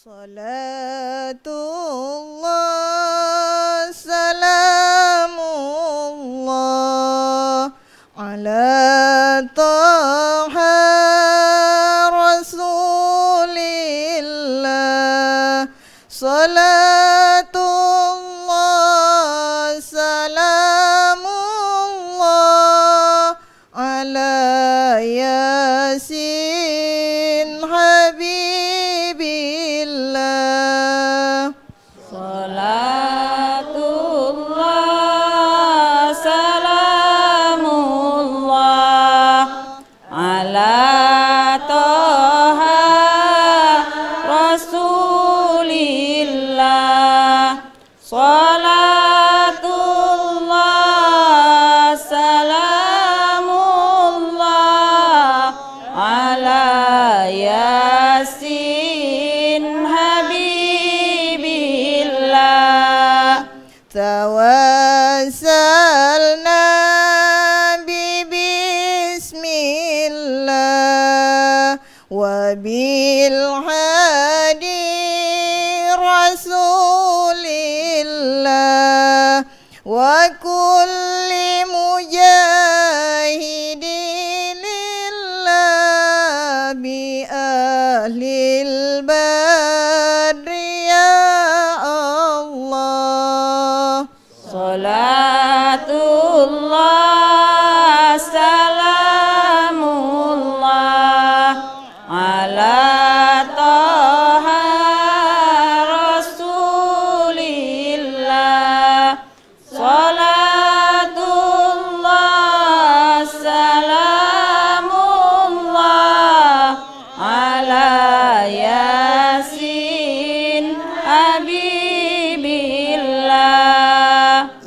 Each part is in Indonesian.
Salatullah, salamullah ala taha rasulillah. Salatullah, salamullah ala yasin habibillah. Salatullah, salamullah ala taha rasulillah. Salatullah, salamullah ala yasin habibillah. Tawassalna bismillah wa bil hadi rasulillah wa kulli mujahidin lillah bi ahlil badri ya Allah. Salatullah, salamullah ala taha rasulillah. Salatullah, salamullah ala yasin habibillah.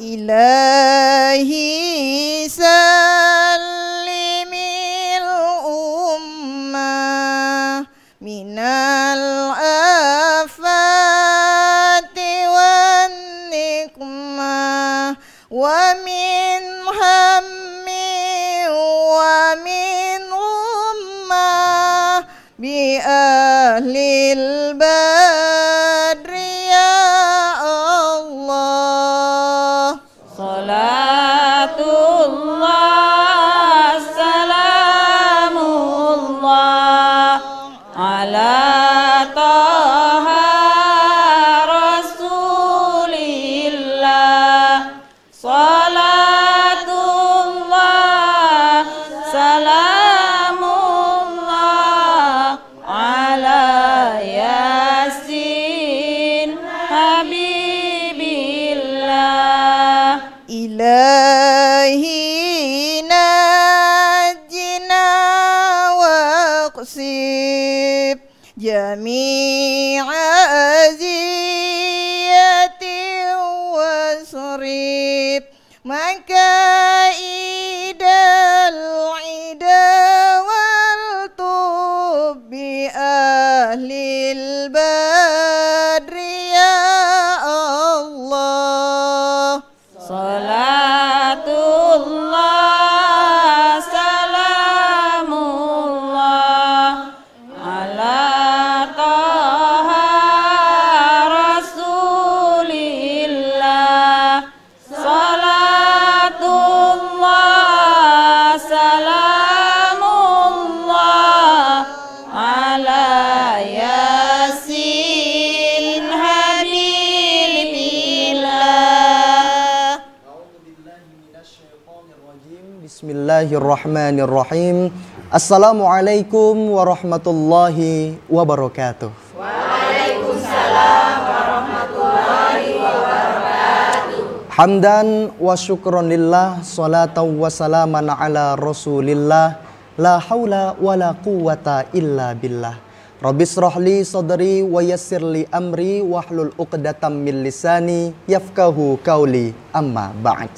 Ilahi sallimil ummah minal afati wan nikmah wa min hammi wa min ummah bi ahlil badri ya Allah. Salatullah, salamullah ala taha rasulillah. Salatullah, salamullah ala yasin habibillah. Ilahi najina waqsib jami'a aziyati wasrib makaidal ida wal tubbi ahlil badri ya Allah. Salatullah, salamullah ala taha rasulillah. Salatullah, salamullah ala yasin habibillah. Bismillahirrahmanirrahim. Assalamualaikum warahmatullahi wabarakatuh. Waalaikumsalam warahmatullahi wabarakatuh. Hamdan wa syukron lillah, salatan wa salaman ala rasulillah, la hawla wa la quwata illa billah. Rabbis rohli sadri wa yassirli amri wahlul uqdatam min lisani yafkahu kauli amma ba'd.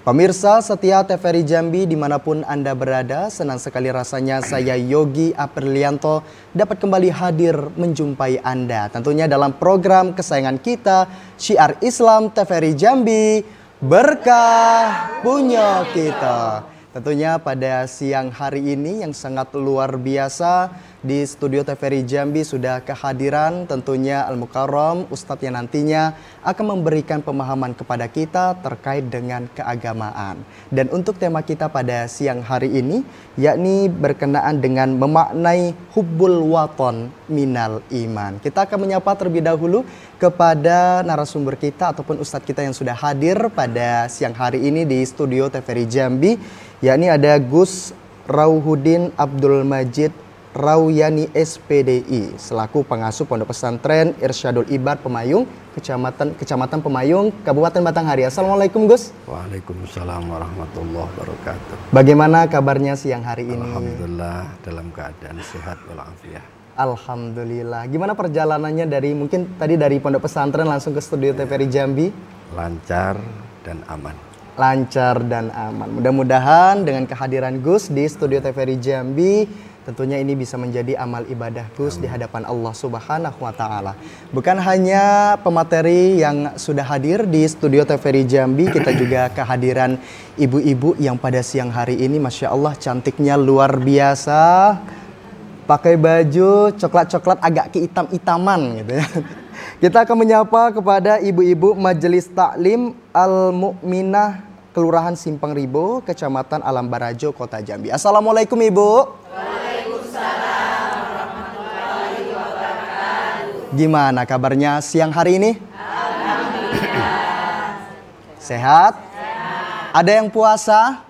Pemirsa setia TVRI Jambi dimanapun Anda berada, senang sekali rasanya saya Yogi Aprilianto dapat kembali hadir menjumpai Anda. Tentunya dalam program kesayangan kita, Syiar Islam TVRI Jambi, Berkah Punya Kita. Tentunya pada siang hari ini yang sangat luar biasa, di studio TVRI Jambi sudah kehadiran tentunya Al-Mukarram Ustadz yang nantinya akan memberikan pemahaman kepada kita terkait dengan keagamaan. Dan untuk tema kita pada siang hari ini yakni berkenaan dengan memaknai hubbul waton minal iman. Kita akan menyapa terlebih dahulu kepada narasumber kita ataupun Ustadz kita yang sudah hadir pada siang hari ini di studio TVRI Jambi, yakni ada Gus Rauhuddin Abdul Majid Rauyani SPDI selaku pengasuh Pondok Pesantren Irsyadul Ibad Pemayung, Kecamatan Pemayung, Kabupaten Batanghari. Assalamualaikum Gus. Waalaikumsalam warahmatullahi wabarakatuh. Bagaimana kabarnya siang hari ini? Alhamdulillah dalam keadaan sehat walafiat. Alhamdulillah. Gimana perjalanannya dari mungkin tadi dari Pondok Pesantren langsung ke studio TVRI Jambi? Lancar dan aman. Lancar dan aman. Mudah-mudahan dengan kehadiran Gus di studio TVRI Jambi tentunya ini bisa menjadi amal ibadah Gus di hadapan Allah Subhanahu wa Ta'ala. Bukan hanya pemateri yang sudah hadir di studio TVRI Jambi, kita juga kehadiran ibu-ibu yang pada siang hari ini Masya Allah cantiknya luar biasa. Pakai baju coklat-coklat agak kehitam-hitaman gitu ya. Kita akan menyapa kepada ibu-ibu Majelis Taklim Al-Mu'minah Kelurahan Simpang Ribo, Kecamatan Alam Barajo, Kota Jambi. Assalamualaikum Ibu. Waalaikumsalam warahmatullahi wabarakatuh. Gimana kabarnya siang hari ini? Alhamdulillah. Sehat? Ada yang puasa?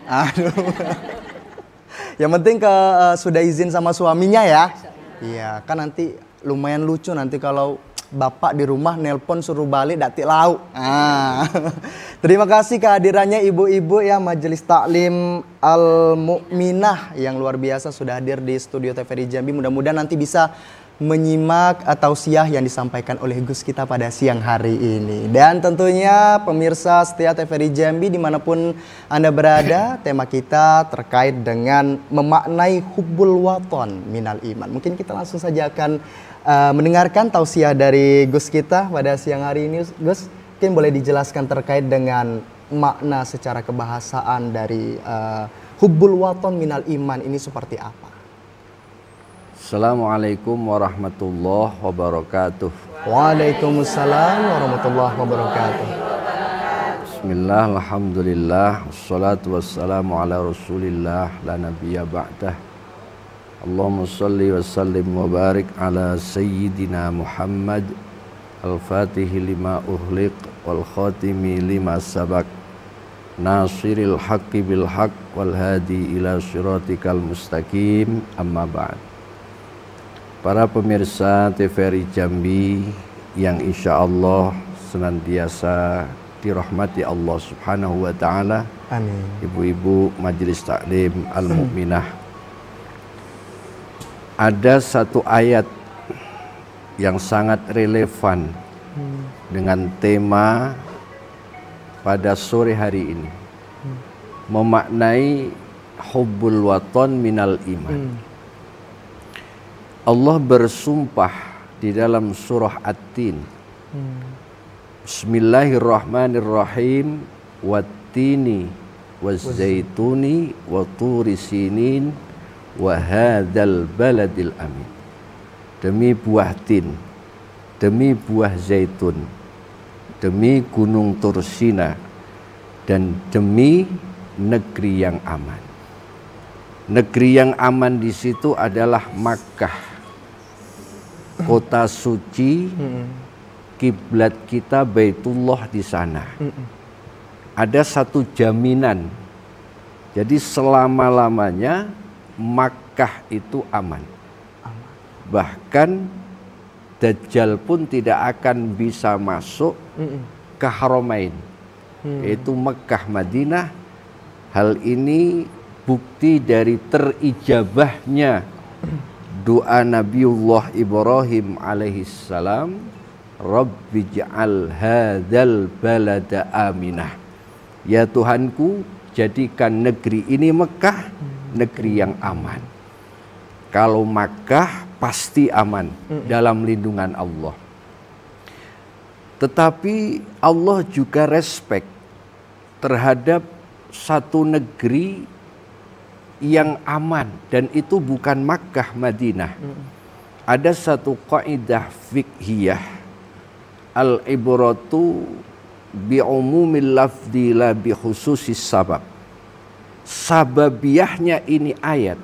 Aduh. Yang penting sudah izin sama suaminya ya. Iya, kan nanti lumayan lucu nanti kalau bapak di rumah nelpon suruh balik dati lauk. Terima kasih kehadirannya ibu-ibu ya Majelis Taklim Al-Mu'minah yang luar biasa sudah hadir di studio TVRI Jambi. Mudah-mudahan nanti bisa menyimak tausiah yang disampaikan oleh Gus kita pada siang hari ini. Dan tentunya pemirsa setia TVRI Jambi dimanapun Anda berada, tema kita terkait dengan memaknai hubbul waton minal iman. Mungkin kita langsung saja akan mendengarkan tausiah dari Gus kita pada siang hari ini. Gus, mungkin boleh dijelaskan terkait dengan makna secara kebahasaan dari hubbul waton minal iman ini seperti apa? Assalamualaikum warahmatullahi wabarakatuh. Waalaikumsalam warahmatullahi wabarakatuh. Bismillah, alhamdulillah, wassalatu wassalamu ala rasulillah, la nabiyya ba'dah. Allahumma salli wa sallim wa barik ala sayyidina Muhammad al-fatihi lima uhliq wal khatimi lima sabak nasiril haqqi bil haqq wal hadi ila siratikal mustaqim, amma ba'd. Para pemirsa TVRI Jambi yang insya Allah senantiasa dirahmati Allah Subhanahu wa Ta'ala. Amin. Ibu-ibu Majelis Taklim Al-Mu'minah. Ada satu ayat yang sangat relevan dengan tema pada sore hari ini. Memaknai hubbul waton minal iman. Allah bersumpah di dalam surah At-Tin. Bismillahirrahmanirrahim. Wattini wazzaituni wa turi sinin wa hadzal baladil amin. Demi buah tin, demi buah zaitun, demi gunung Tursina, dan demi negeri yang aman. Negeri yang aman di situ adalah Makkah. Kota suci, kiblat kita Baitullah di sana. Ada satu jaminan. Jadi selama-lamanya Makkah itu aman. Bahkan Dajjal pun tidak akan bisa masuk ke Haramain, yaitu Mekah Madinah. Hal ini bukti dari terijabahnya doa Nabiullah Ibrahim alaihissalam, Rabbi ja'al hadzal balada aminah. Ya Tuhanku, jadikan negeri ini Mekah negeri yang aman. Kalau Makkah pasti aman dalam lindungan Allah. Tetapi Allah juga respect terhadap satu negeri yang aman, dan itu bukan Makkah, Madinah. Ada satu kaidah fiqhiyah, al-ibratu bi'umumil lafzi la bi khususis sabab. Sababiyahnya ini ayat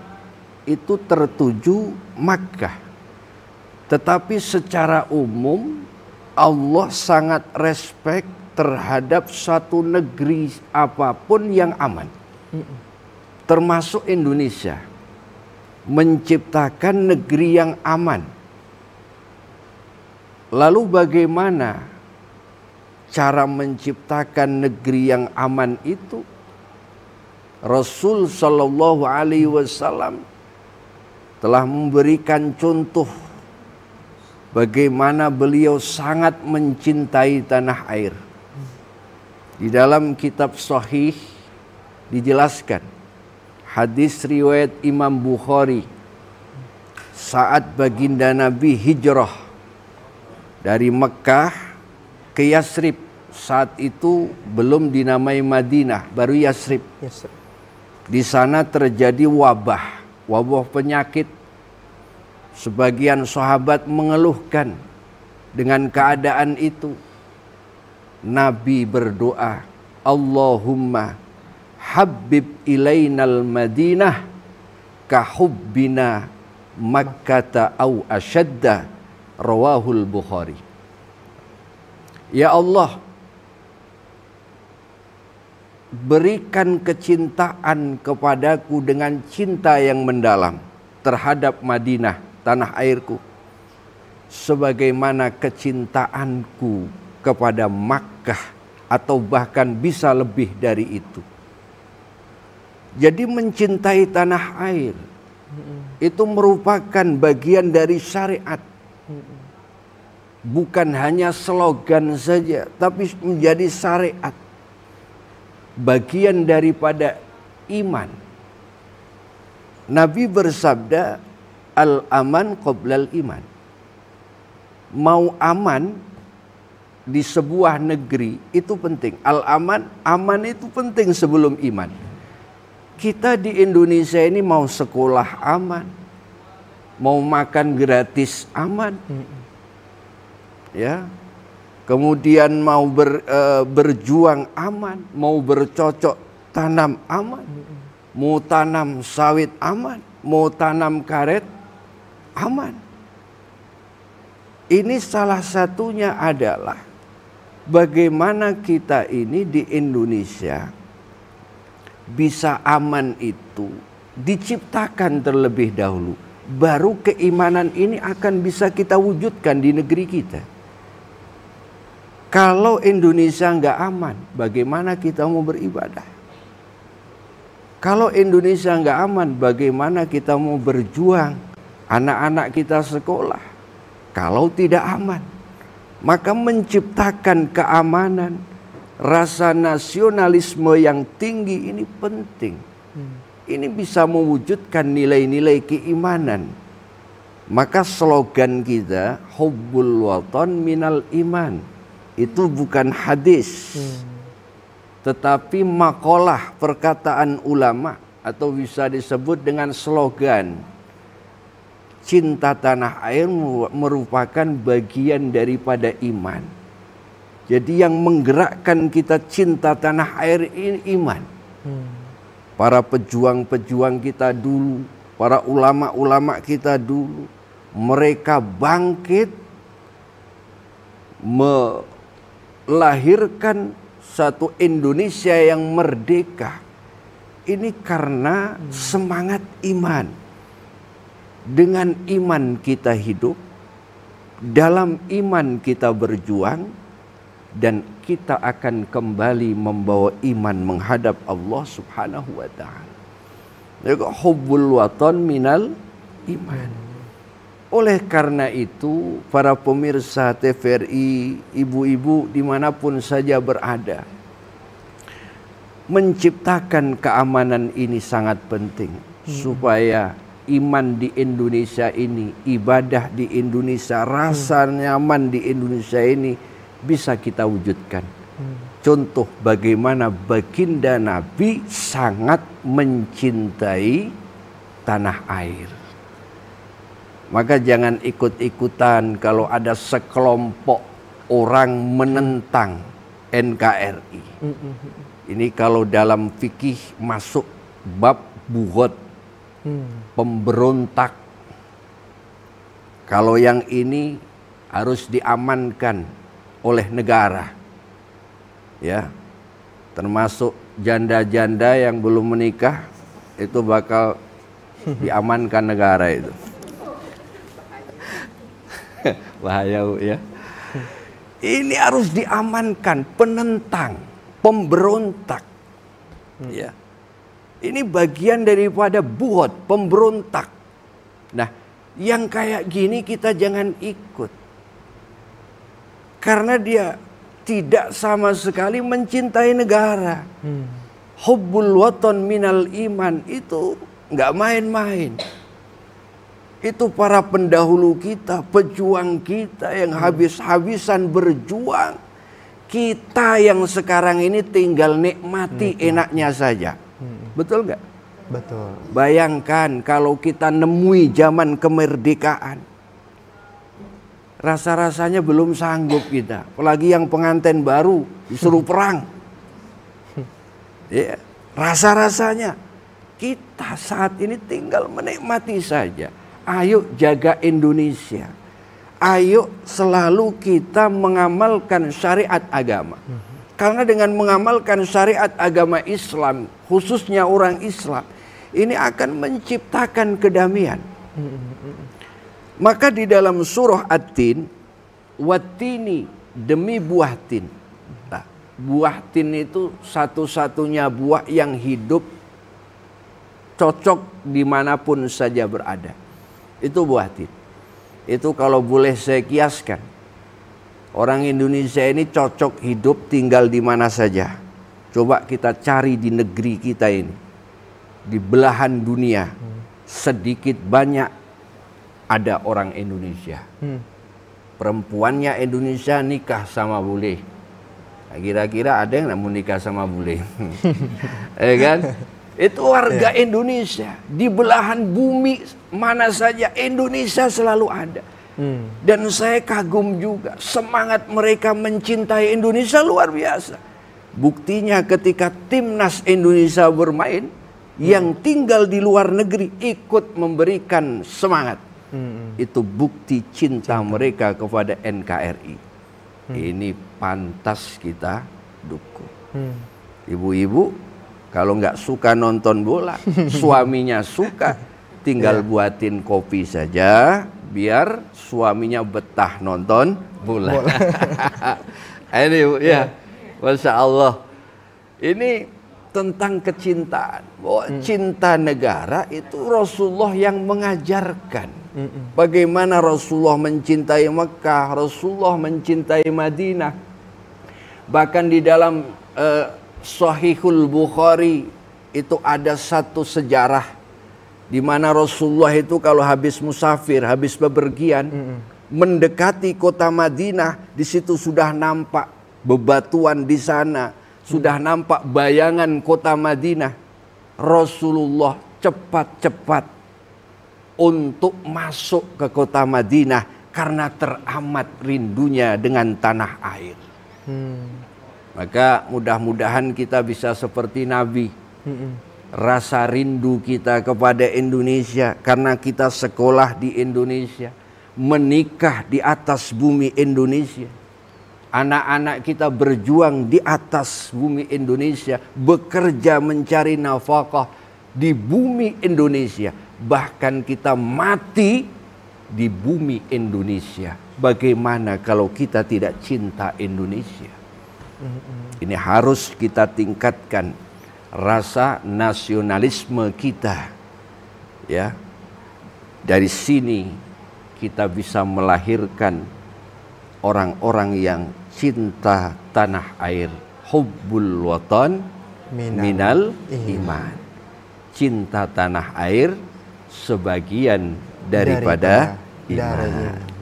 itu tertuju Makkah, tetapi secara umum Allah sangat respect terhadap satu negeri apapun yang aman, termasuk Indonesia, menciptakan negeri yang aman. Lalu bagaimana cara menciptakan negeri yang aman itu? Rasul Shallallahu Alaihi Wasallam telah memberikan contoh bagaimana beliau sangat mencintai tanah air. Di dalam kitab Sahih dijelaskan, hadis riwayat Imam Bukhari, saat baginda Nabi hijrah dari Mekah ke Yasrib, saat itu belum dinamai Madinah, baru Yasrib. Di sana terjadi wabah penyakit. Sebagian sahabat mengeluhkan dengan keadaan itu. Nabi berdoa, Allahumma habib ilainal Madinah kahubbina Makkata au asyadda, rawahul Bukhari. Ya Allah, berikan kecintaan kepadaku dengan cinta yang mendalam terhadap Madinah, tanah airku, sebagaimana kecintaanku kepada Makkah, atau bahkan bisa lebih dari itu. Jadi mencintai tanah air itu merupakan bagian dari syariat, bukan hanya slogan saja, tapi menjadi syariat, bagian daripada iman. Nabi bersabda, al-aman qoblal iman. Mau aman di sebuah negeri itu penting. Al-aman, aman itu penting sebelum iman. Kita di Indonesia ini mau sekolah aman, mau makan gratis aman, ya. Kemudian mau berjuang aman, mau bercocok tanam aman, mau tanam sawit aman, mau tanam karet aman. Ini salah satunya adalah bagaimana kita ini di Indonesia bisa aman itu diciptakan terlebih dahulu. Baru keimanan ini akan bisa kita wujudkan di negeri kita. Kalau Indonesia nggak aman, bagaimana kita mau beribadah? Kalau Indonesia nggak aman, bagaimana kita mau berjuang? Anak-anak kita sekolah. Kalau tidak aman, maka menciptakan keamanan, rasa nasionalisme yang tinggi ini penting. Ini bisa mewujudkan nilai-nilai keimanan. Maka slogan kita, hubbul watan minal iman. Itu bukan hadis, tetapi makalah perkataan ulama, atau bisa disebut dengan slogan. Cinta tanah air merupakan bagian daripada iman. Jadi yang menggerakkan kita cinta tanah air ini iman. Para pejuang-pejuang kita dulu, para ulama-ulama kita dulu, mereka bangkit melahirkan satu Indonesia yang merdeka. Ini karena semangat iman. Dengan iman kita hidup, dalam iman kita berjuang, dan kita akan kembali membawa iman menghadap Allah Subhanahu wa ta'ala. Hubbul watan minal iman. Oleh karena itu, para pemirsa TVRI, ibu-ibu dimanapun saja berada, menciptakan keamanan ini sangat penting, supaya iman di Indonesia ini, ibadah di Indonesia, rasa nyaman di Indonesia ini bisa kita wujudkan. contoh bagaimana baginda Nabi sangat mencintai tanah air. Maka jangan ikut-ikutan kalau ada sekelompok orang menentang NKRI. Ini kalau dalam fikih masuk bab bughod, pemberontak. Kalau yang ini harus diamankan oleh negara. Ya. Termasuk janda-janda yang belum menikah itu bakal diamankan negara itu. Bahaya, Bu, ya. Ini harus diamankan, penentang, pemberontak. Ya. Ini bagian daripada bughod, pemberontak. Nah, yang kayak gini kita jangan ikut. Karena dia tidak sama sekali mencintai negara. Hubbul watan minal iman, itu nggak main-main. Itu para pendahulu kita, pejuang kita yang habis-habisan berjuang. Kita yang sekarang ini tinggal nikmati enaknya saja. Betul nggak? Betul. Bayangkan kalau kita nemui zaman kemerdekaan. Rasa-rasanya belum sanggup kita. Apalagi yang pengantin baru disuruh perang. Ya, rasa-rasanya kita saat ini tinggal menikmati saja. Ayo jaga Indonesia. Ayo selalu kita mengamalkan syariat agama. Karena dengan mengamalkan syariat agama Islam, khususnya orang Islam, ini akan menciptakan kedamaian. Maka di dalam surah At-Tin, wattini, demi buah tin. Nah, buah tin itu satu-satunya buah yang hidup cocok dimanapun saja berada. Itu buah tin. Itu kalau boleh saya kiaskan, orang Indonesia ini cocok hidup tinggal di mana saja. Coba kita cari di negeri kita ini, di belahan dunia, sedikit banyak ada orang Indonesia. Perempuannya Indonesia nikah sama bule. Nah, kira-kira ada yang mau nikah sama bule? Ya kan? Itu warga Indonesia. Di belahan bumi mana saja Indonesia selalu ada. Dan saya kagum juga semangat mereka mencintai Indonesia luar biasa. Buktinya ketika timnas Indonesia bermain, yang tinggal di luar negeri ikut memberikan semangat. Itu bukti cinta mereka kepada NKRI. Ini pantas kita dukung. Ibu-ibu kalau nggak suka nonton bola, suaminya suka, tinggal buatin kopi saja, biar suaminya betah nonton bola. Ini ya, Masya Allah. Ini tentang kecintaan. Bahwa cinta negara itu Rasulullah yang mengajarkan. Bagaimana Rasulullah mencintai Mekah, Rasulullah mencintai Madinah. Bahkan di dalam Sahihul Bukhari itu ada satu sejarah di mana Rasulullah itu kalau habis musafir, habis bepergian, mendekati kota Madinah, di situ sudah nampak bebatuan di sana, sudah nampak bayangan kota Madinah. Rasulullah cepat-cepat untuk masuk ke kota Madinah karena teramat rindunya dengan tanah air. Maka mudah-mudahan kita bisa seperti Nabi. Rasa rindu kita kepada Indonesia karena kita sekolah di Indonesia, menikah di atas bumi Indonesia. Anak-anak kita berjuang di atas bumi Indonesia, bekerja mencari nafkah di bumi Indonesia. Bahkan kita mati di bumi Indonesia. Bagaimana kalau kita tidak cinta Indonesia? Ini harus kita tingkatkan rasa nasionalisme kita. Ya. Dari sini kita bisa melahirkan orang-orang yang cinta tanah air. Hubbul watan minal iman. Cinta tanah air sebagian daripada Dari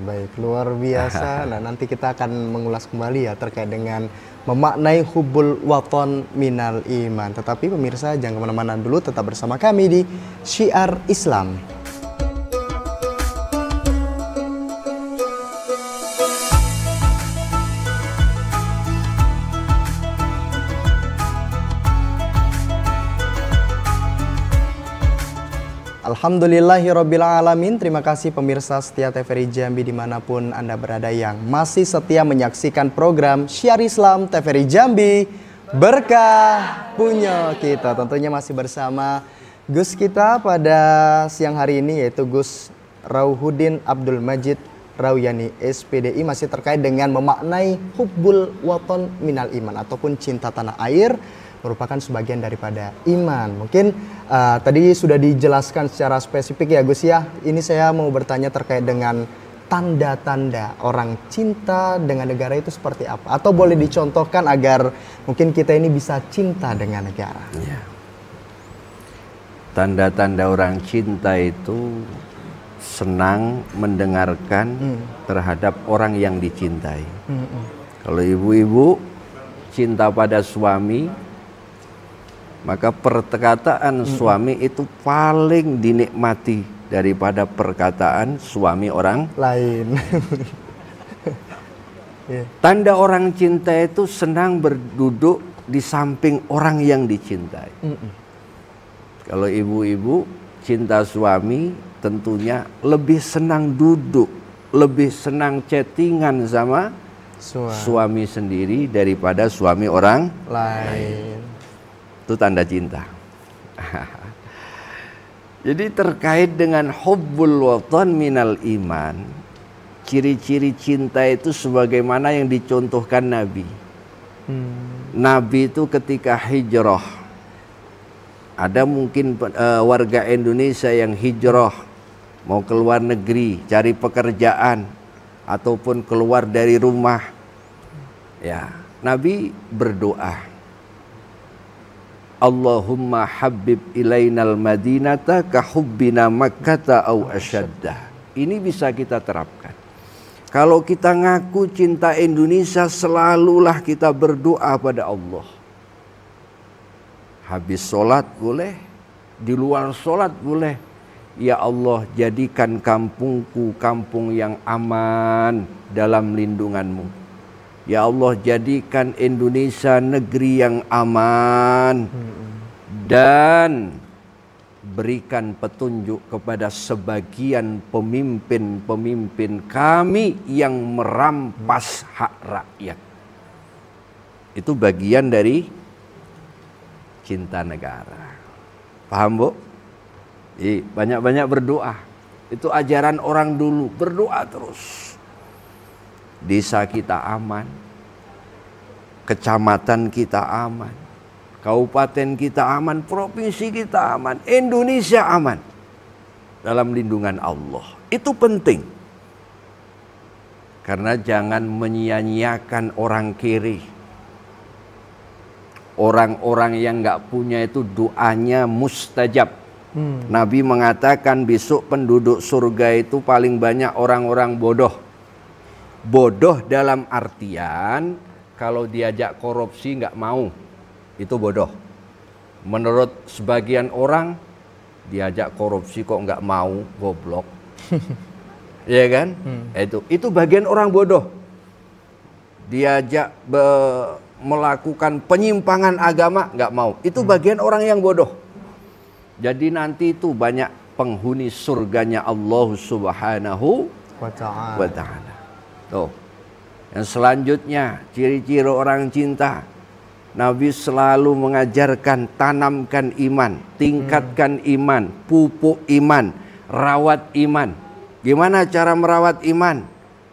baik, luar biasa. Nah, nanti kita akan mengulas kembali ya terkait dengan memaknai hubbul waton minal iman. Tetapi pemirsa jangan kemana-mana dulu, tetap bersama kami di Syiar Islam. Alhamdulillahirrabbilalamin. Terima kasih pemirsa setia TVRI Jambi dimanapun Anda berada yang masih setia menyaksikan program Syiar Islam TVRI Jambi. Berkah punya kita. Tentunya masih bersama Gus kita pada siang hari ini, yaitu Gus Rauhuddin Abdul Majid Rauyani SPDI, masih terkait dengan memaknai hubbul waton minal iman ataupun cinta tanah air merupakan sebagian daripada iman. Mungkin tadi sudah dijelaskan secara spesifik ya Gus ya. Ini saya mau bertanya terkait dengan tanda-tanda orang cinta dengan negara itu seperti apa? Atau boleh dicontohkan agar mungkin kita ini bisa cinta dengan negara. Ya. Tanda-tanda orang cinta itu senang mendengarkan terhadap orang yang dicintai. Kalau ibu-ibu cinta pada suami, maka perkataan suami itu paling dinikmati daripada perkataan suami orang lain. Tanda orang cinta itu senang berduduk di samping orang yang dicintai. Kalau ibu-ibu cinta suami, tentunya lebih senang duduk, lebih senang chattingan sama suami sendiri daripada suami orang lain. Itu tanda cinta. Jadi terkait dengan hubbul waton minal iman, ciri-ciri cinta itu sebagaimana yang dicontohkan Nabi. Nabi itu ketika hijrah, ada mungkin warga Indonesia yang hijrah mau keluar negeri cari pekerjaan ataupun keluar dari rumah, ya Nabi berdoa, Allahumma habib ilainal madinata kahubbina makkata au asyaddah. Ini bisa kita terapkan. Kalau kita ngaku cinta Indonesia, selalulah kita berdoa pada Allah. Habis sholat boleh, di luar sholat boleh. Ya Allah, jadikan kampungku kampung yang aman dalam lindungan-Mu. Ya Allah, jadikan Indonesia negeri yang aman dan berikan petunjuk kepada sebagian pemimpin-pemimpin kami yang merampas hak rakyat. Itu bagian dari cinta negara. Paham, Bu? Banyak-banyak berdoa. Itu ajaran orang dulu, berdoa terus. Desa kita aman, kecamatan kita aman, kabupaten kita aman, provinsi kita aman, Indonesia aman dalam lindungan Allah. Itu penting. Karena jangan menyia-nyiakan orang kiri. Orang-orang yang nggak punya itu doanya mustajab. Nabi mengatakan besok penduduk surga itu paling banyak orang-orang bodoh. Bodoh dalam artian kalau diajak korupsi nggak mau, itu bodoh. Menurut sebagian orang diajak korupsi kok nggak mau, goblok. Iya kan? Itu bagian orang bodoh. Diajak melakukan penyimpangan agama nggak mau, itu bagian orang yang bodoh. Jadi nanti itu banyak penghuni surganya Allah Subhanahu wa Ta'ala. Tuh. Yang selanjutnya, ciri-ciri orang cinta. Nabi selalu mengajarkan tanamkan iman, tingkatkan iman, pupuk iman, rawat iman. Gimana cara merawat iman?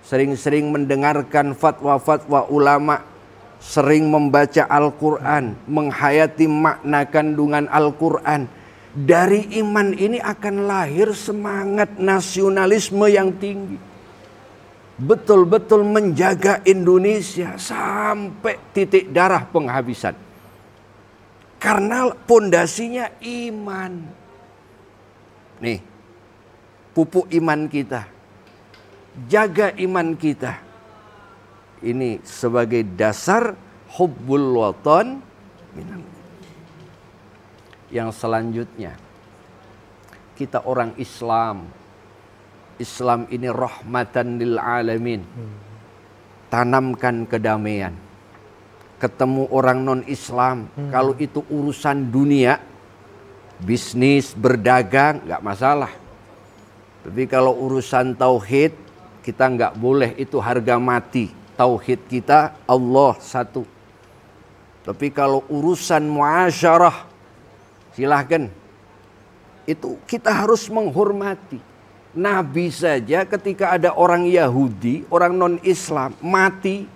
Sering-sering mendengarkan fatwa-fatwa ulama, sering membaca Al-Quran, menghayati makna kandungan Al-Quran. Dari iman ini akan lahir semangat nasionalisme yang tinggi. Betul-betul menjaga Indonesia sampai titik darah penghabisan. Karena pondasinya iman. Nih, pupuk iman kita. jaga iman kita. Ini sebagai dasar hubbul watan minal. Yang selanjutnya, kita orang Islam. Islam ini rahmatan lil alamin. Tanamkan kedamaian. Ketemu orang non-Islam, kalau itu urusan dunia, bisnis, berdagang, nggak masalah. Tapi kalau urusan tauhid, kita nggak boleh, itu harga mati. Tauhid kita Allah satu. Tapi kalau urusan muasyarah, silahkan. Itu kita harus menghormati. Nabi saja ketika ada orang Yahudi, orang non-Islam mati,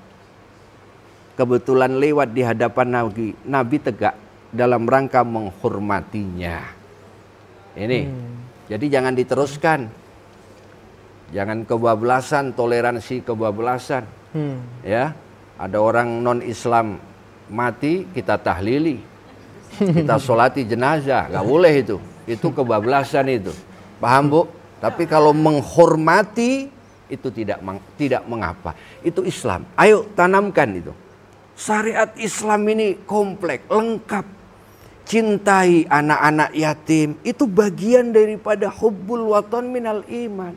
kebetulan lewat di hadapan Nabi, Nabi tegak dalam rangka menghormatinya. Ini, jadi jangan diteruskan. Jangan kebablasan, toleransi kebablasan. Ya, ada orang non-Islam mati, kita tahlili, kita sholati jenazah, nggak boleh itu. Itu kebablasan itu. Paham, Bu? Tapi kalau menghormati itu tidak mengapa. Itu Islam. Ayo tanamkan itu. Syariat Islam ini kompleks, lengkap. Cintai anak-anak yatim, itu bagian daripada hubbul watan minal iman.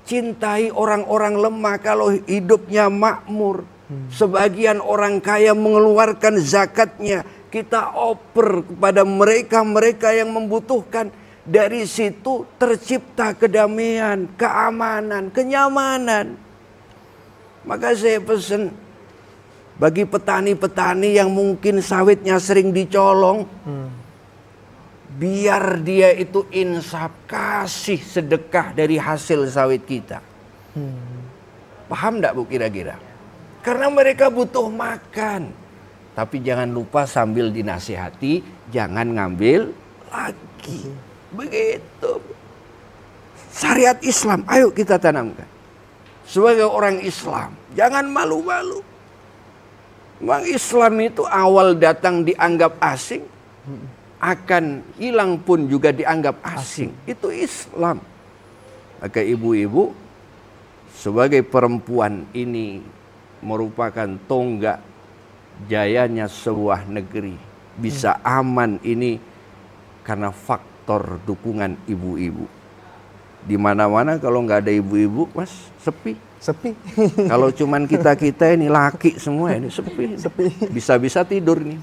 Cintai orang-orang lemah kalau hidupnya makmur. Sebagian orang kaya mengeluarkan zakatnya, kita oper kepada mereka-mereka yang membutuhkan. Dari situ tercipta kedamaian, keamanan, kenyamanan. Maka saya pesan, bagi petani-petani yang mungkin sawitnya sering dicolong, biar dia itu insaf, kasih sedekah dari hasil sawit kita. Paham enggak, Bu, kira-kira? Karena mereka butuh makan. Tapi jangan lupa sambil dinasihati, jangan ngambil lagi. Begitu. Syariat Islam, ayo kita tanamkan. Sebagai orang Islam, jangan malu-malu. Memang Islam itu awal datang dianggap asing, akan hilang pun juga dianggap asing. Itu Islam. Maka ibu-ibu, sebagai perempuan ini merupakan tonggak jayanya sebuah negeri. Bisa aman ini karena faktor dukungan ibu-ibu. Di mana-mana kalau nggak ada ibu-ibu, Mas, sepi. Sepi. Kalau cuman kita-kita ini laki semua ini sepi. Bisa-bisa tidur nih.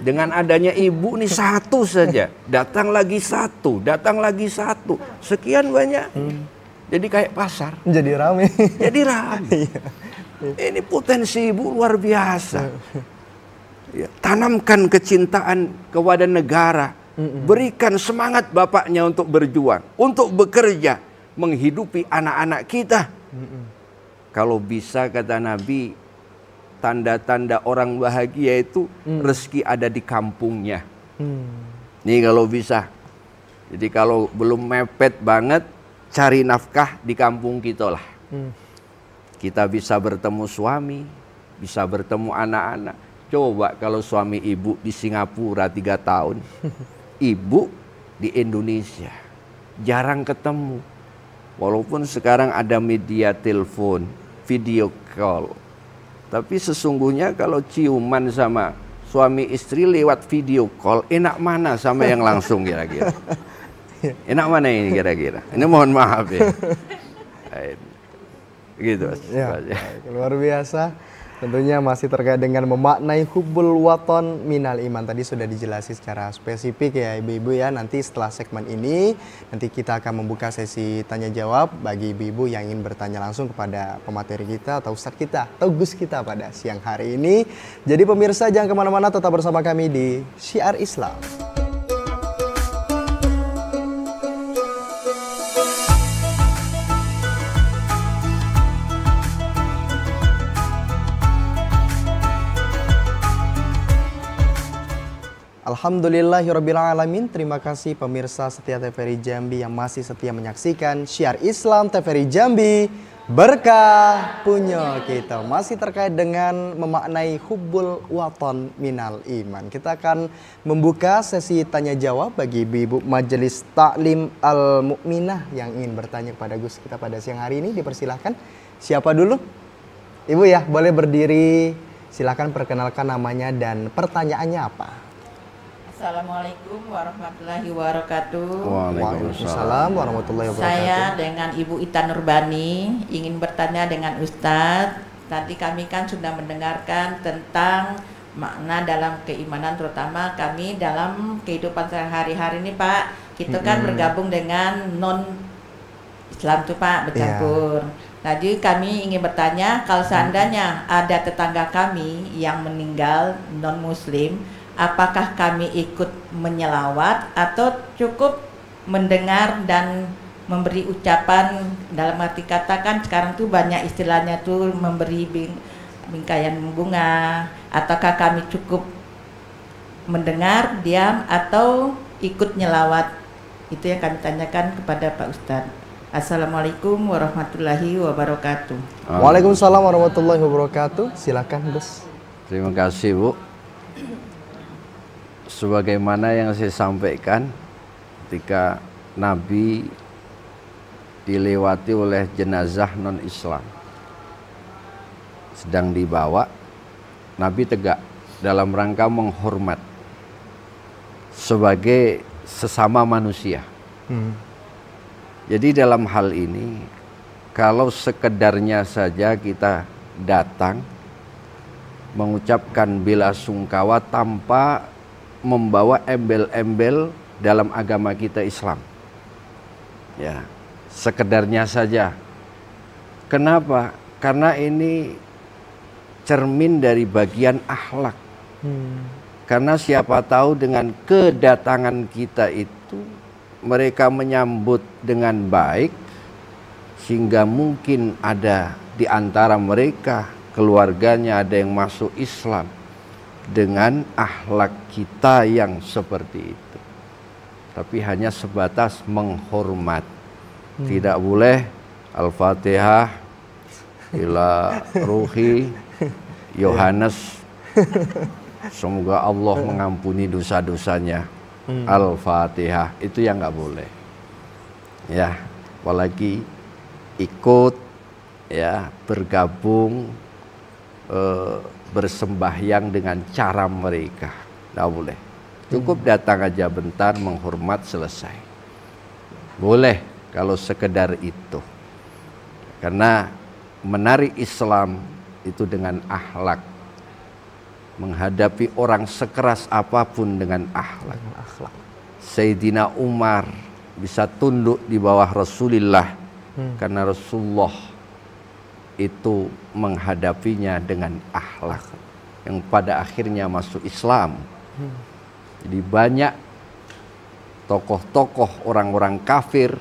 Dengan adanya ibu nih satu saja, datang lagi satu, datang lagi satu, sekian banyak. Jadi kayak pasar. Jadi rame. Jadi rame. Ini potensi ibu luar biasa. Ya, tanamkan kecintaan kepada negara. Berikan semangat bapaknya untuk berjuang, untuk bekerja, menghidupi anak-anak kita. Kalau bisa, kata Nabi, tanda-tanda orang bahagia itu rezeki ada di kampungnya. Nih kalau bisa. Jadi kalau belum mepet banget, cari nafkah di kampung kita lah. Kita bisa bertemu suami, bisa bertemu anak-anak. Coba kalau suami ibu di Singapura 3 tahun, ibu di Indonesia, jarang ketemu. Walaupun sekarang ada media telepon, video call. Tapi sesungguhnya kalau ciuman sama suami istri lewat video call, enak mana sama yang langsung kira-kira? Enak mana ini kira-kira? Ini mohon maaf ya. Gitu, Mas. Ya, luar biasa. Tentunya masih terkait dengan memaknai hubbul watan minal iman. Tadi sudah dijelaskan secara spesifik ya ibu-ibu ya. Nanti setelah segmen ini, nanti kita akan membuka sesi tanya jawab bagi ibu-ibu yang ingin bertanya langsung kepada pemateri kita atau ustadz kita atau gus kita pada siang hari ini. Jadi pemirsa jangan kemana-mana, tetap bersama kami di Syiar Islam. Alhamdulillahirrabbilalamin. Terima kasih pemirsa setia TVRI Jambi yang masih setia menyaksikan Syiar Islam TVRI Jambi. Berkah punya kita masih terkait dengan memaknai hubbul waton minal iman. Kita akan membuka sesi tanya jawab bagi ibu-ibu Majelis Taklim Al Mukminah yang ingin bertanya kepada Gus kita pada siang hari ini. Dipersilahkan. Siapa dulu? Ibu ya, boleh berdiri. Silakan perkenalkan namanya dan pertanyaannya apa. Assalamualaikum warahmatullahi wabarakatuh. Waalaikumsalam warahmatullahi wabarakatuh. Saya dengan Ibu Ita Nurbani ingin bertanya dengan Ustadz. Tadi kami kan sudah mendengarkan tentang makna dalam keimanan, terutama kami dalam kehidupan sehari-hari ini Pak. Kita kan bergabung dengan non Islam tuh Pak, bercampur. Jadi kami ingin bertanya, kalau seandainya ada tetangga kami yang meninggal non Muslim, apakah kami ikut menyelawat atau cukup mendengar dan memberi ucapan? Dalam arti kata kan sekarang tuh banyak istilahnya tuh memberi bingkaian bunga. Ataukah kami cukup mendengar, diam, atau ikut nyelawat? Itu yang kami tanyakan kepada Pak Ustadz. Assalamualaikum warahmatullahi wabarakatuh. Waalaikumsalam warahmatullahi wabarakatuh. Silakan Gus. Terima kasih Bu. Sebagaimana yang saya sampaikan, ketika Nabi dilewati oleh jenazah non-Islam sedang dibawa, Nabi tegak dalam rangka menghormat sebagai sesama manusia. Jadi dalam hal ini, kalau sekedarnya saja kita datang mengucapkan bela sungkawa tanpa membawa embel-embel dalam agama kita Islam, ya sekedarnya saja. Kenapa? Karena ini cermin dari bagian akhlak. Karena siapa tahu dengan kedatangan kita itu mereka menyambut dengan baik, sehingga mungkin ada di antara mereka keluarganya ada yang masuk Islam dengan akhlak kita yang seperti itu. Tapi hanya sebatas menghormat. Tidak boleh Al-Fatihah ila ruhi Yohanes, semoga Allah mengampuni dosa-dosanya. Al-Fatihah itu yang nggak boleh. Ya, apalagi ikut ya bergabung bersembahyang dengan cara mereka, nggak boleh. Cukup datang aja bentar, menghormat, selesai. Boleh kalau sekedar itu. Karena menari Islam itu dengan akhlak. Menghadapi orang sekeras apapun dengan akhlak. Sayyidina Umar bisa tunduk di bawah Rasulullah karena Rasulullah itu menghadapinya dengan akhlak yang pada akhirnya masuk Islam. Jadi banyak tokoh-tokoh orang-orang kafir,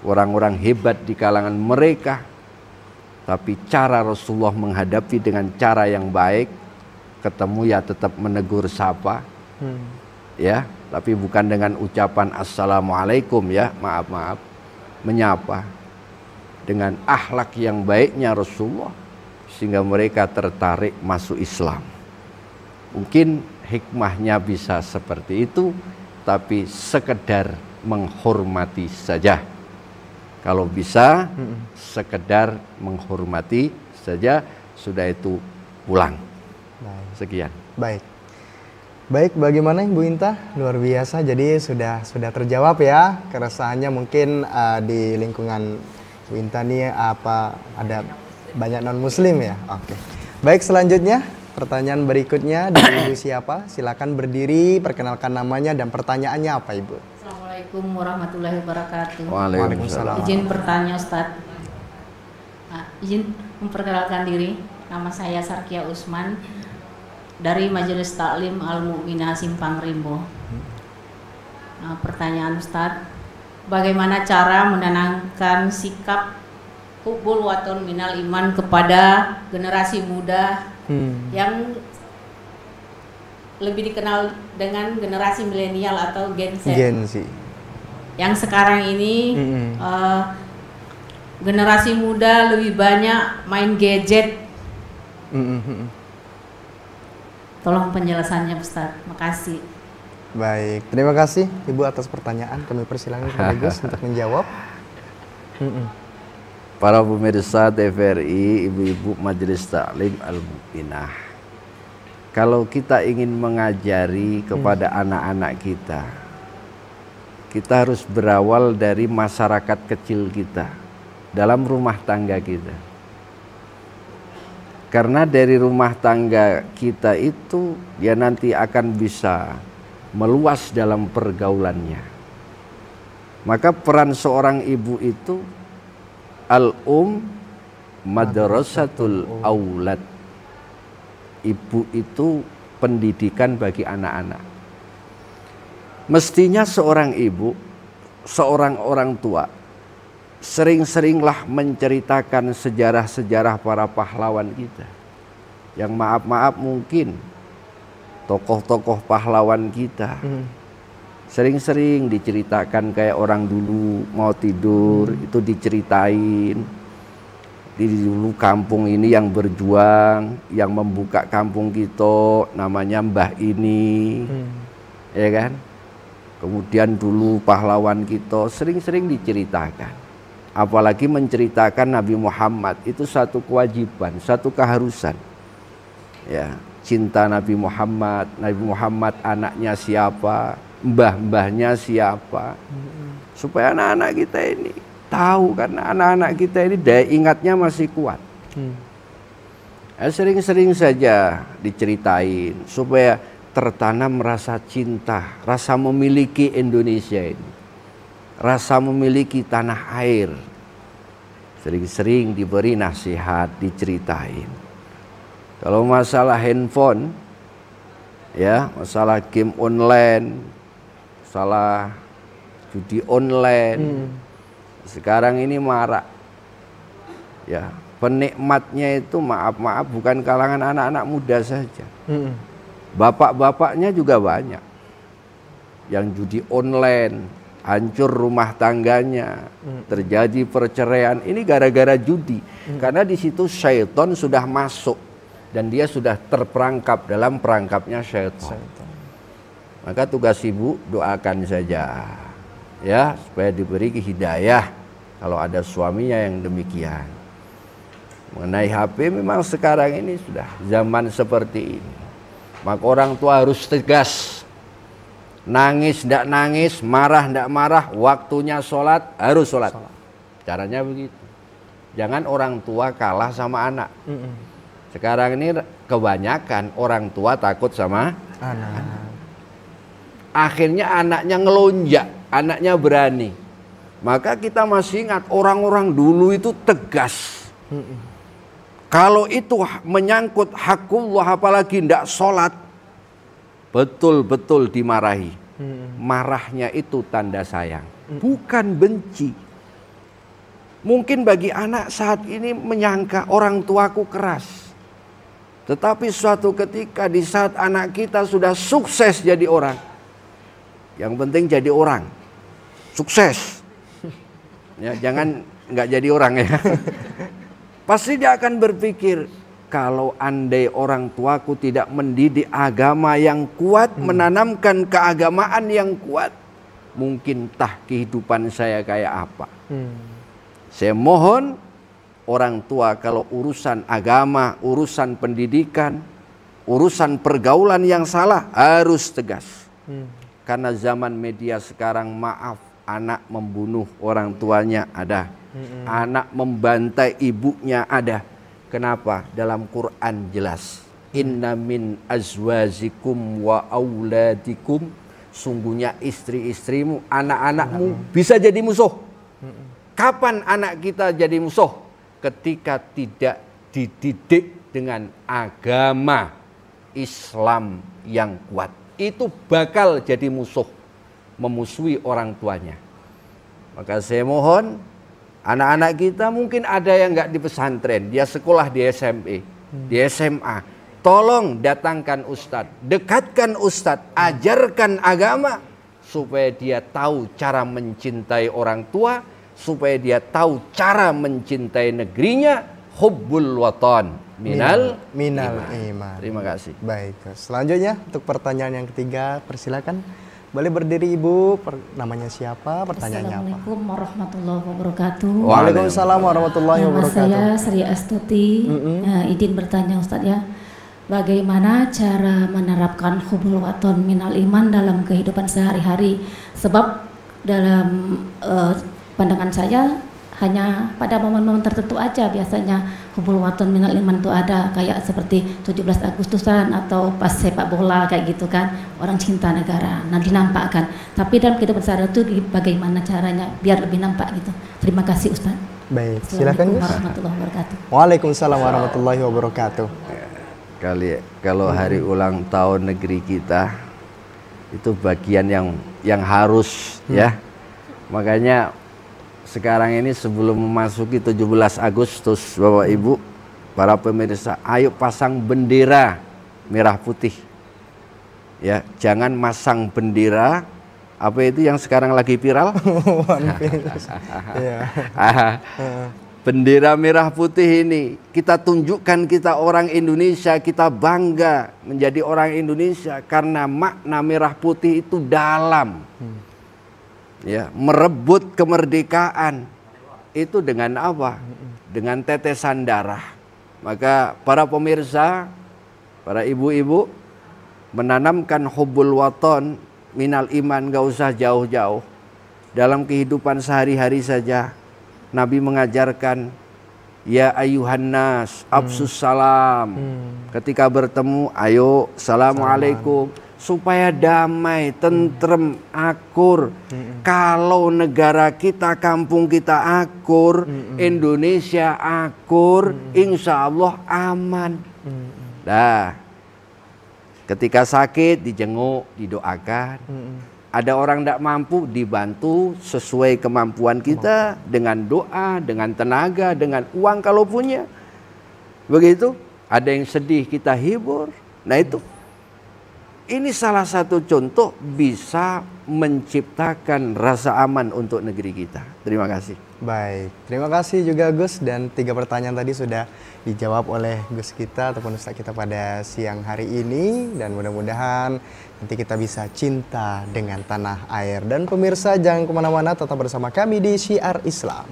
orang-orang hebat di kalangan mereka, tapi cara Rasulullah menghadapi dengan cara yang baik, ketemu ya tetap menegur sapa, ya, tapi bukan dengan ucapan assalamualaikum ya, maaf, menyapa. Dengan akhlak yang baiknya Rasulullah, sehingga mereka tertarik masuk Islam. Mungkin hikmahnya bisa seperti itu, tapi sekedar menghormati saja. Kalau bisa, sekedar menghormati saja, sudah itu pulang. Sekian. Baik, bagaimana Ibu Inta? Luar biasa, jadi sudah terjawab ya keresahannya mungkin di lingkungan Bu Inta nih apa ada banyak non muslim ya? Oke. Baik, selanjutnya pertanyaan berikutnya dari Ibu siapa? Silakan berdiri, perkenalkan namanya dan pertanyaannya apa Ibu? Assalamualaikum warahmatullahi wabarakatuh. Waalaikumsalam. Izin bertanya Ustadz. Izin memperkenalkan diri. Nama saya Sarkia Usman dari Majelis Taklim Al Mukminah Simpang Rimbo. Pertanyaan Ustadz, bagaimana cara menanamkan sikap hubbul waton minal iman kepada generasi muda yang lebih dikenal dengan generasi milenial atau Gen Z. Gen Z. Yang sekarang ini generasi muda lebih banyak main gadget. Tolong penjelasannya Ustaz. Makasih. Baik, terima kasih Ibu atas pertanyaan. Kami persilakan kepada Gus untuk menjawab. Para pemirsa TVRI, ibu-ibu Majelis Taklim Al-Mu'minah, kalau kita ingin mengajari kepada anak-anak kita, kita harus berawal dari masyarakat kecil kita, dalam rumah tangga kita. Karena dari rumah tangga kita itu dia nanti akan bisa meluas dalam pergaulannya. Maka peran seorang ibu itu madrasatul aulad. Ibu itu pendidikan bagi anak-anak. Mestinya seorang ibu, seorang orang tua sering-seringlah menceritakan sejarah-sejarah para pahlawan kita. Yang maaf-maaf mungkin tokoh-tokoh pahlawan kita sering-sering diceritakan, kayak orang dulu mau tidur itu diceritain. Di dulu kampung ini yang berjuang, yang membuka kampung kita namanya Mbah ini, ya kan? Kemudian dulu pahlawan kita sering-sering diceritakan. Apalagi menceritakan Nabi Muhammad itu satu kewajiban, satu keharusan. Ya, cinta Nabi Muhammad anaknya siapa, mbah-mbahnya siapa, supaya anak-anak kita ini tahu, karena anak-anak kita ini daya ingatnya masih kuat. Sering-sering saja diceritain supaya tertanam rasa cinta, rasa memiliki Indonesia ini, rasa memiliki tanah air. Sering-sering diberi nasihat, diceritain. Kalau masalah handphone, ya, masalah game online, masalah judi online, sekarang ini marak. Ya, penikmatnya itu maaf-maaf bukan kalangan anak-anak muda saja. Bapak-bapaknya juga banyak yang judi online, hancur rumah tangganya, terjadi perceraian. Ini gara-gara judi, karena di situ syaitan sudah masuk dan dia sudah terperangkap dalam perangkapnya syaitan. Maka tugas ibu doakan saja, ya, supaya diberi hidayah kalau ada suaminya yang demikian. Mengenai HP, memang sekarang ini sudah zaman seperti ini. Maka orang tua harus tegas. Nangis ndak nangis, marah ndak marah, waktunya sholat harus sholat. Caranya begitu. Jangan orang tua kalah sama anak. Sekarang ini kebanyakan orang tua takut sama anak. Akhirnya anaknya ngelonjak, anaknya berani. Maka kita masih ingat orang-orang dulu itu tegas. Kalau itu menyangkut hakullah, apalagi ndak sholat, betul-betul dimarahi. Marahnya itu tanda sayang, bukan benci. Mungkin bagi anak saat ini menyangka orang tuaku keras. Tetapi suatu ketika di saat anak kita sudah sukses jadi orang, yang penting jadi orang, sukses. Ya, jangan nggak jadi orang ya. Pasti dia akan berpikir, kalau andai orang tuaku tidak mendidik agama yang kuat, menanamkan keagamaan yang kuat, mungkin tah kehidupan saya kayak apa. Saya mohon orang tua kalau urusan agama, urusan pendidikan, urusan pergaulan yang salah harus tegas. Karena zaman media sekarang, maaf, anak membunuh orang tuanya ada. Anak membantai ibunya ada. Kenapa? Dalam Quran jelas. Inna min azwajikum wa auladikum, sungguhnya istri-istrimu, anak-anakmu bisa jadi musuh. Kapan anak kita jadi musuh? Ketika tidak dididik dengan agama Islam yang kuat. Itu bakal jadi musuh, memusuhi orang tuanya. Maka saya mohon, anak-anak kita mungkin ada yang nggak di pesantren, dia sekolah di SMP, di SMA. Tolong datangkan ustadz, dekatkan ustadz, ajarkan agama supaya dia tahu cara mencintai orang tua, supaya dia tahu cara mencintai negerinya. Hubbul watan minal iman. Terima kasih. Baik, selanjutnya untuk pertanyaan yang ketiga, persilakan. Boleh berdiri Ibu, namanya siapa, pertanyaannya apa? Assalamualaikum warahmatullahi wabarakatuh. Waalaikumsalam warahmatullahi Nama wabarakatuh. saya Sri Astuti. Izin bertanya Ustadz ya, bagaimana cara menerapkan hubbul waton minal iman dalam kehidupan sehari-hari? Sebab dalam pandangan saya hanya pada momen-momen tertentu aja biasanya hubbul waton minal iman itu ada, kayak seperti 17 Agustusan atau pas sepak bola kayak gitu kan, orang cinta negara. Nah, dinampakkan. Tapi dalam kehidupan sehari-hari itu bagaimana caranya biar lebih nampak gitu. Terima kasih Ustaz. Baik, silakan Gus. Warahmatullahi wabarakatuh. Waalaikumsalam warahmatullahi wabarakatuh. Kalau hari ulang tahun negeri kita itu bagian yang harus ya. Makanya sekarang ini sebelum memasuki 17 Agustus, Bapak Ibu, para pemirsa, ayo pasang bendera merah putih. Ya, jangan masang bendera apa itu yang sekarang lagi viral? Bendera merah putih ini kita tunjukkan, kita orang Indonesia, kita bangga menjadi orang Indonesia karena makna merah putih itu dalam. Ya, merebut kemerdekaan itu dengan apa? Dengan tetesan darah. Maka para pemirsa, para ibu-ibu menanamkan hubbul waton minal iman, gak usah jauh-jauh. Dalam kehidupan sehari-hari saja Nabi mengajarkan, ya ayuhan nas absus salam. Ketika bertemu, ayo assalamualaikum, supaya damai, tentrem, akur. Kalau negara kita, kampung kita akur, Indonesia akur, insya Allah aman. Nah, ketika sakit dijenguk, didoakan. Ada orang tidak mampu, dibantu sesuai kemampuan kita, dengan doa, dengan tenaga, dengan uang kalau punya. Begitu. Ada yang sedih, kita hibur. Nah itu. Ini salah satu contoh bisa menciptakan rasa aman untuk negeri kita. Terima kasih. Baik, terima kasih juga Gus, dan 3 pertanyaan tadi sudah dijawab oleh Gus kita ataupun Ustaz kita pada siang hari ini, dan mudah-mudahan nanti kita bisa cinta dengan tanah air. Dan pemirsa jangan kemana-mana, tetap bersama kami di Syiar Islam.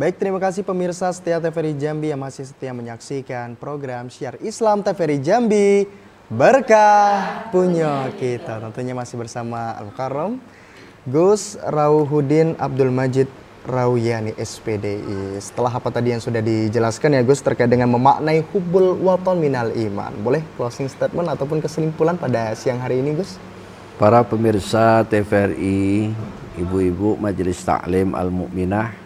Baik, terima kasih pemirsa setia TVRI Jambi yang masih setia menyaksikan program Syiar Islam TVRI Jambi. Berkah punya kita. Tentunya masih bersama Al-Mukarram Gus Rauhuddin Abdul Majid Rauyani SPDI. Setelah apa tadi yang sudah dijelaskan ya Gus terkait dengan memaknai hubbul waton minal iman, boleh closing statement ataupun kesimpulan pada siang hari ini Gus? Para pemirsa TVRI, ibu-ibu Majelis Taklim Al-Mu'minah,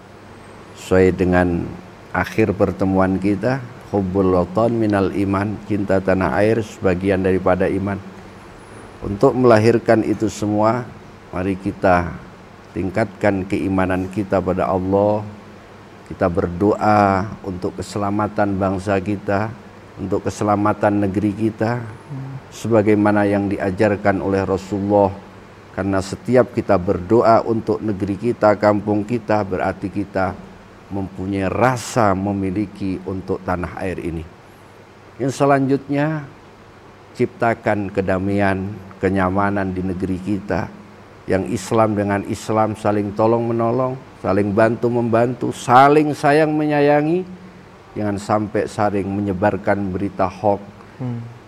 sesuai dengan akhir pertemuan kita, hubbul waton minal iman, cinta tanah air sebagian daripada iman. Untuk melahirkan itu semua, mari kita tingkatkan keimanan kita pada Allah. Kita berdoa untuk keselamatan bangsa kita, untuk keselamatan negeri kita, sebagaimana yang diajarkan oleh Rasulullah. Karena setiap kita berdoa untuk negeri kita, kampung kita, berarti kita mempunyai rasa memiliki untuk tanah air ini. Yang selanjutnya, ciptakan kedamaian, kenyamanan di negeri kita. Yang Islam dengan Islam saling tolong menolong, saling bantu membantu, saling sayang menyayangi. Jangan sampai saling menyebarkan berita hoax,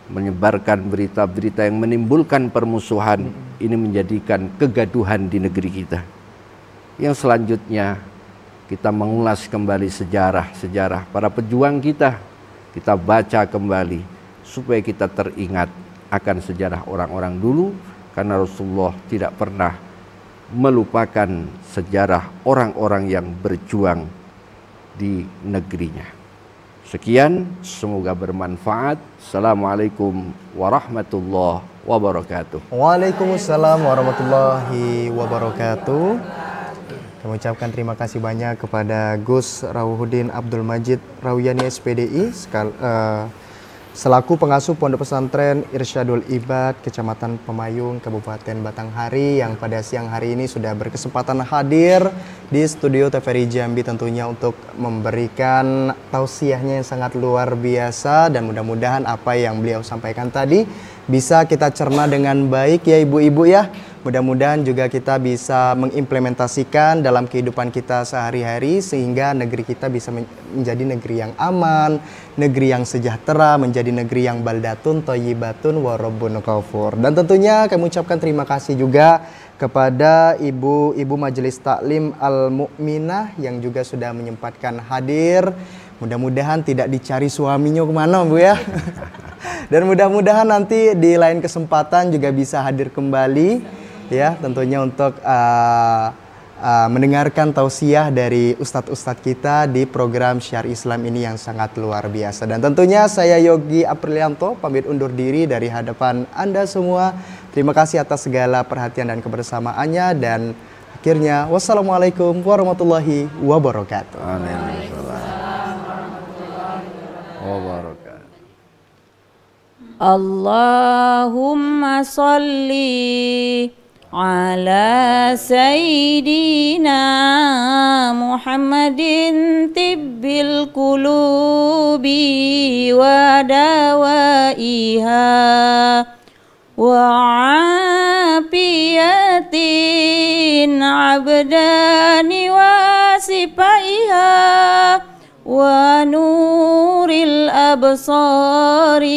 menyebarkan berita-berita yang menimbulkan permusuhan. Ini menjadikan kegaduhan di negeri kita. Yang selanjutnya, kita mengulas kembali sejarah para pejuang kita. Kita baca kembali supaya kita teringat akan sejarah orang-orang dulu, karena Rasulullah tidak pernah melupakan sejarah orang-orang yang berjuang di negerinya. Sekian, semoga bermanfaat. Assalamualaikum warahmatullahi wabarakatuh. Waalaikumsalam warahmatullahi wabarakatuh. Kami ucapkan terima kasih banyak kepada Gus Rawuhuddin Abdul Majid Rawiyani SPDI selaku pengasuh Pondok Pesantren Irsyadul Ibad Kecamatan Pemayung Kabupaten Batanghari yang pada siang hari ini sudah berkesempatan hadir di studio TVRI Jambi tentunya untuk memberikan tausiahnya yang sangat luar biasa, dan mudah-mudahan apa yang beliau sampaikan tadi bisa kita cerna dengan baik ya ibu-ibu ya. Mudah-mudahan juga kita bisa mengimplementasikan dalam kehidupan kita sehari-hari sehingga negeri kita bisa menjadi negeri yang aman, negeri yang sejahtera, menjadi negeri yang baldatun thayyibatun wa rabbun ghafur. Dan tentunya kami ucapkan terima kasih juga kepada ibu-ibu Majelis Taklim Al-Mu'minah yang juga sudah menyempatkan hadir. Mudah-mudahan tidak dicari suaminya kemana Bu ya. Dan mudah-mudahan nanti di lain kesempatan juga bisa hadir kembali ya, tentunya untuk mendengarkan tausiah dari ustadz-ustadz kita di program Syiar Islam ini yang sangat luar biasa. Dan tentunya saya Yogi Aprilianto pamit undur diri dari hadapan Anda semua. Terima kasih atas segala perhatian dan kebersamaannya, dan akhirnya wassalamualaikum warahmatullahi wabarakatuh. Waalaikumsalam wabarakatuh. Allahumma salli ala sayyidina Muhammadin tibbil qulubi wa dawaiha wa afiyatin abdani wa sifaiha wa nuril absari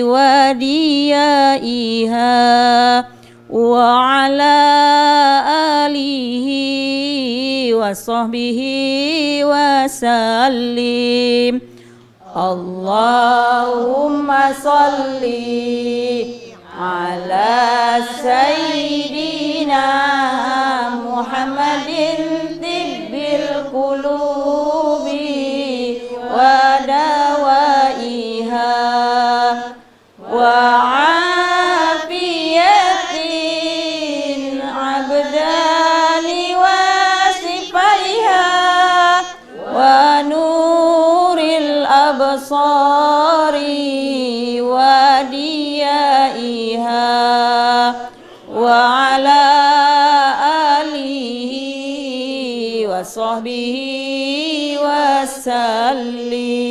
wa diyaiha wa ala alihi wa sahbihi wa sallim. Allahumma salli ala sayyidina Muhammadin tibbil qulubi wa dawaiha wa afiyatin abdani wa sifaiha wa nuril absari wa diyaiha wa ala alihi wa sahbihi wa sallim.